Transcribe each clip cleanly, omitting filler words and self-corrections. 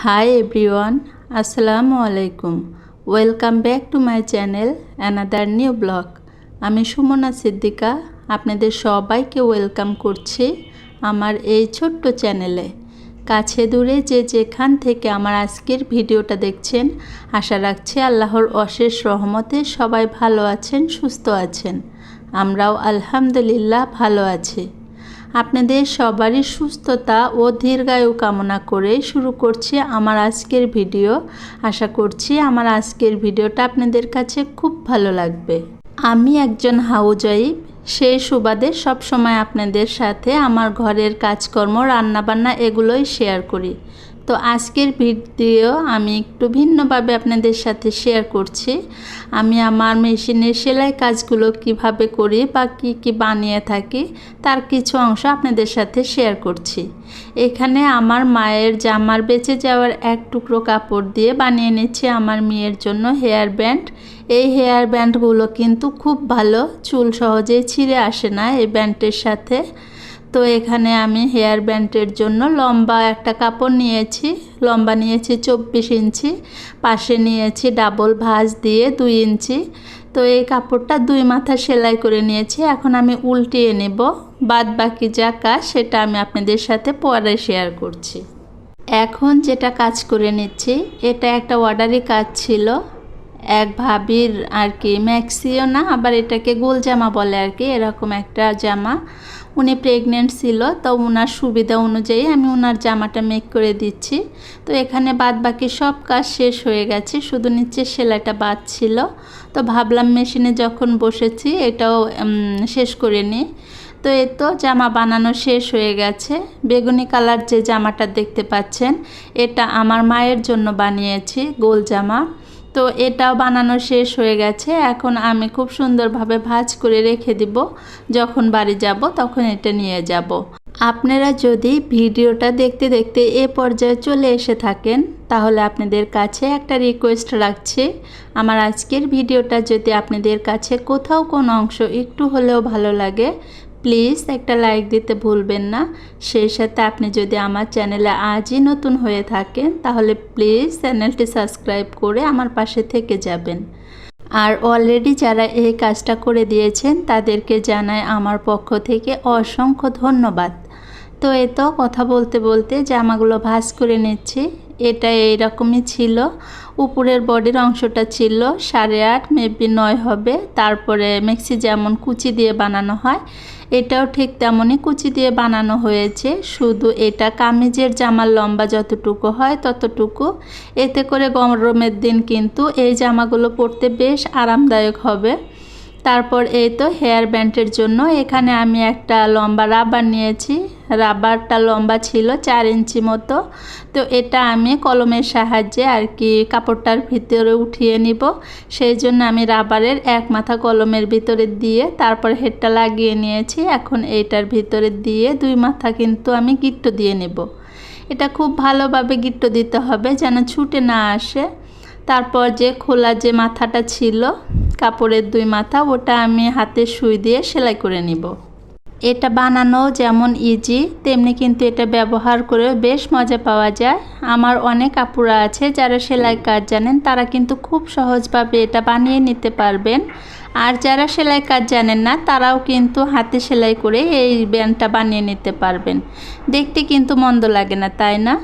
Hi everyone, Assalamu alaikum. Welcome back to my channel, another new blog. আমি সুমনা সিদ্দিকা আপনাদের সবাইকে welcome করছি আমার এই ছোট্ট চ্যানেলে। কাছে দূরে যে যেখান থেকে আমার আজকের ভিডিওটা দেখছেন, আশা রাখছি আল্লাহর অশেষ রহমতে সবাই ভালো আছেন, সুস্থ আছেন। আমরাও আলহামদুলিল্লাহ ভালো আছি। আপনাদের সবারই সুস্থতা ও দীর্ঘায়ু কামনা করে শুরু করছি আমার আজকের ভিডিও। আশা করছি আমার আজকের ভিডিওটা আপনাদের কাছে খুব ভালো লাগবে। আমি একজন হাউসওয়াইফ, সেই সুবাদে সবসময় আপনাদের সাথে আমার ঘরের কাজকর্ম, রান্নাবান্না এগুলোই শেয়ার করি। তো আজকের ভিডিও আমি একটু ভিন্নভাবে আপনাদের সাথে শেয়ার করছি। আমি আমার মেশিনের সেলাই কাজগুলো কিভাবে করি বা কি বানিয়ে থাকি তার কিছু অংশ আপনাদের সাথে শেয়ার করছি। এখানে আমার মায়ের জামার বেঁচে যাওয়ার এক টুকরো কাপড় দিয়ে বানিয়ে নিচ্ছি আমার মেয়ের জন্য হেয়ার ব্যান্ড। এই হেয়ার ব্যান্ডগুলো কিন্তু খুব ভালো, চুল সহজেই ছিঁড়ে আসে না এই ব্যান্ডের সাথে। তো এখানে আমি হেয়ার ব্যান্ডের জন্য লম্বা একটা কাপড় নিয়েছি, লম্বা নিয়েছি 24 ইঞ্চি, পাশে নিয়েছি ডাবল ভাঁজ দিয়ে 2 ইঞ্চি। তো এই কাপড়টা 2 মাথা সেলাই করে নিয়েছি। এখন আমি উল্টিয়ে নেব, বাদ বাকি যা কাজ সেটা আমি আপনাদের সাথে পরে শেয়ার করছি। এখন যেটা কাজ করে নিচ্ছি, এটা একটা অর্ডারি কাজ ছিল এক ভাবির আর কি, ম্যাক্সিও না, আবার এটাকে গোল জামা বলে আর কি, এরকম একটা জামা। উনি প্রেগনেন্ট ছিল, তো ওনার সুবিধা অনুযায়ী আমি ওনার জামাটা মেক করে দিচ্ছি। তো এখানে বাদ বাকি সব কাজ শেষ হয়ে গেছে, শুধু নিচে সেলাইটা বাদ ছিল। তো ভাবলাম মেশিনে যখন বসেছি এটাও শেষ করে নিই। তো এই তো জামা বানানো শেষ হয়ে গেছে। বেগুনি কালার যে জামাটা দেখতে পাচ্ছেন, এটা আমার মায়ের জন্য বানিয়েছি, গোল জামা। তো এটাও বানানো শেষ হয়ে গেছে। এখন আমি খুব সুন্দরভাবে ভাঁজ করে রেখে দিব, যখন বাড়ি যাব তখন এটা নিয়ে যাব। আপনারা যদি ভিডিওটা দেখতে দেখতে এ পর্যায়ে চলে এসে থাকেন, তাহলে আপনাদের কাছে একটা রিকোয়েস্ট রাখছি, আমার আজকের ভিডিওটা যদি আপনাদের কাছে কোথাও কোনো অংশ একটু হলেও ভালো লাগে, প্লিজ একটা লাইক দিতে ভুলবেন না। সেই সাথে আপনি যদি আমার চ্যানেলে আজই নতুন হয়ে থাকেন, তাহলে প্লিজ চ্যানেলটি সাবস্ক্রাইব করে আমার পাশে থেকে যাবেন। আর অলরেডি যারা এই কাজটা করে দিয়েছেন তাদেরকে জানাই আমার পক্ষ থেকে অসংখ্য ধন্যবাদ। তো এই তো কথা বলতে বলতে জামাগুলো ভাঁজ করে নিচ্ছি। এটা এইরকমই ছিল, উপরের বডির অংশটা ছিল 8.5 মেবি 9 হবে। তারপরে মেক্সি যেমন কুচি দিয়ে বানানো হয়, এটাও ঠিক তেমনই কুচি দিয়ে বানানো হয়েছে, শুধু এটা কামিজের জামার লম্বা যতটুকু হয় ততটুকু। এতে করে গরমের দিন কিন্তু এই জামাগুলো পরতে বেশ আরামদায়ক হবে। তারপর এই তো হেয়ার ব্যান্ডের জন্য এখানে আমি একটা লম্বা রাবার নিয়েছি। রাবারটা লম্বা ছিল 4 ইঞ্চি মতো। তো এটা আমি কলমের সাহায্যে আর কি কাপড়টার ভিতরে উঠিয়ে নিব। সেই জন্য আমি রাবারের এক মাথা কলমের ভিতরে দিয়ে তারপর হেডটা লাগিয়ে নিয়েছি। এখন এইটার ভিতরে দিয়ে 2 মাথা কিন্তু আমি গিট্টো দিয়ে নেব। এটা খুব ভালোভাবে গিট্টো দিতে হবে যেন ছুটে না আসে। তারপর যে খোলা যে মাথাটা ছিল কাপড়ের 2 মাথা, ওটা আমি হাতে সুই দিয়ে সেলাই করে নিব। এটা বানানো যেমন ইজি, তেমনি কিন্তু এটা ব্যবহার করে বেশ মজা পাওয়া যায়। আমার অনেক আপুরা আছে যারা সেলাই কাজ জানেন, তারা কিন্তু খুব সহজভাবে এটা বানিয়ে নিতে পারবেন। আর যারা সেলাই কাজ জানেন না, তারাও কিন্তু হাতে সেলাই করে এই ব্যান্ডটা বানিয়ে নিতে পারবেন। দেখতে কিন্তু মন্দ লাগে না, তাই না?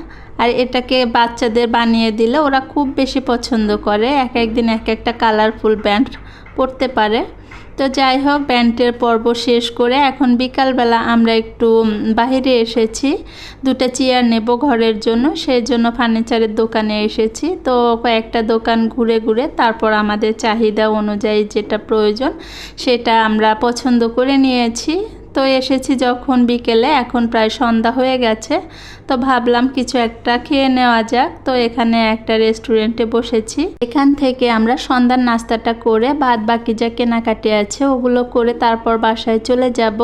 আর এটাকে বাচ্চাদের বানিয়ে দিলে ওরা খুব বেশি পছন্দ করে, এক একদিন এক একটা কালারফুল ব্যান্ড পরতে পারে। তো যাই হোক, ব্যান্ডের পর্ব শেষ করে এখন বিকালবেলা আমরা একটু বাইরে এসেছি, 2টা চেয়ার নেব ঘরের জন্য, সেই জন্য ফার্নিচারের দোকানে এসেছি। তো কয়েকটা দোকান ঘুরে ঘুরে তারপর আমাদের চাহিদা অনুযায়ী যেটা প্রয়োজন সেটা আমরা পছন্দ করে নিয়েছি। তো এসেছি যখন বিকেলে, এখন প্রায় সন্ধ্যা হয়ে গেছে। তো ভাবলাম কিছু একটা খেয়ে নেওয়া যাক। তো এখানে একটা রেস্টুরেন্টে বসেছি, এখান থেকে আমরা সন্ধ্যার নাস্তাটা করে বাদ বাকি যা কেনাকাটি আছে ওগুলো করে তারপর বাসায় চলে যাব।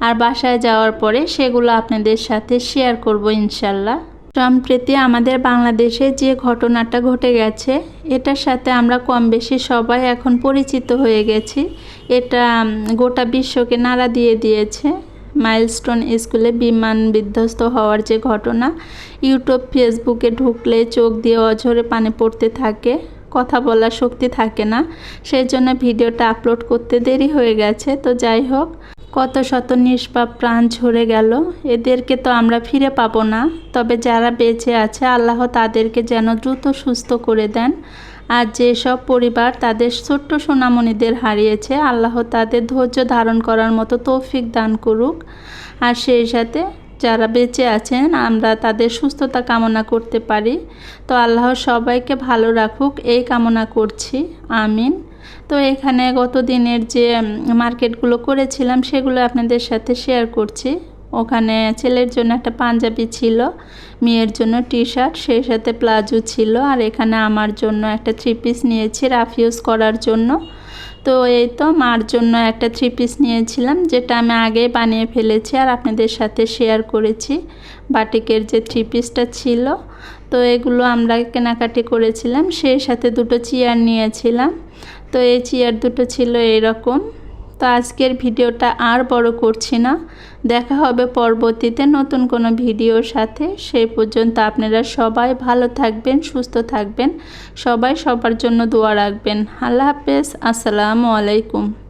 আর বাসায় যাওয়ার পরে সেগুলো আপনাদের সাথে শেয়ার করব ইনশাল্লাহ। সম্প্রতি আমাদের বাংলাদেশে যে ঘটনাটা ঘটে গেছে, এটার সাথে আমরা কম বেশি সবাই এখন পরিচিত হয়ে গেছি। এটা গোটা বিশ্বকে নাড়া দিয়ে দিয়েছে। মাইলস্টোন স্কুলে বিমান বিধ্বস্ত হওয়ার যে ঘটনা, ইউটিউব ফেসবুকে ঢুকলে চোখ দিয়ে অঝরে পানি পড়তে থাকে, কথা বলার শক্তি থাকে না। সেই জন্য ভিডিওটা আপলোড করতে দেরি হয়ে গেছে। তো যাই হোক, কত শত নিষ্পাপ প্রাণ ঝরে গেল। এদেরকে তো আমরা ফিরে পাবো না, তবে যারা বেঁচে আছে আল্লাহ তাদেরকে যেন দ্রুত সুস্থ করে দেন। আর যেসব পরিবার তাদের ছোট্ট সোনামণিদের হারিয়েছে, আল্লাহ তাদের ধৈর্য ধারণ করার মতো তৌফিক দান করুক। আর সেই সাথে যারা বেঁচে আছেন আমরা তাদের সুস্থতা কামনা করতে পারি। তো আল্লাহ সবাইকে ভালো রাখুক এই কামনা করছি, আমিন। তো এখানে গত দিনের যে মার্কেটগুলো করেছিলাম সেগুলো আপনাদের সাথে শেয়ার করছি। ওখানে ছেলের জন্য একটা পাঞ্জাবি ছিল, মেয়ের জন্য টি শার্ট, সেই সাথে প্লাজো ছিল। আর এখানে আমার জন্য একটা 3 পিস নিয়েছি রাফ ইউজ করার জন্য। তো এই তো মার জন্য একটা 3 পিস নিয়েছিলাম, যেটা আমি আগেই বানিয়ে ফেলেছি আর আপনাদের সাথে শেয়ার করেছি। বাটিকের যে 3 পিসটা ছিল, তো এগুলো আমরা কেনাকাটি করেছিলাম। সেই সাথে দুটো চেয়ার নিয়েছিলাম। তো এই চেয়ার দুটো ছিল এরকম। তো আজকের ভিডিওটা আর বড় করছি না, দেখা হবে পরবর্তীতে নতুন কোনো ভিডিওর সাথে। সেই পর্যন্ত আপনারা সবাই ভালো থাকবেন, সুস্থ থাকবেন, সবাই সবার জন্য দোয়া রাখবেন। আল্লাহ হাফেজ, আসসালামু আলাইকুম।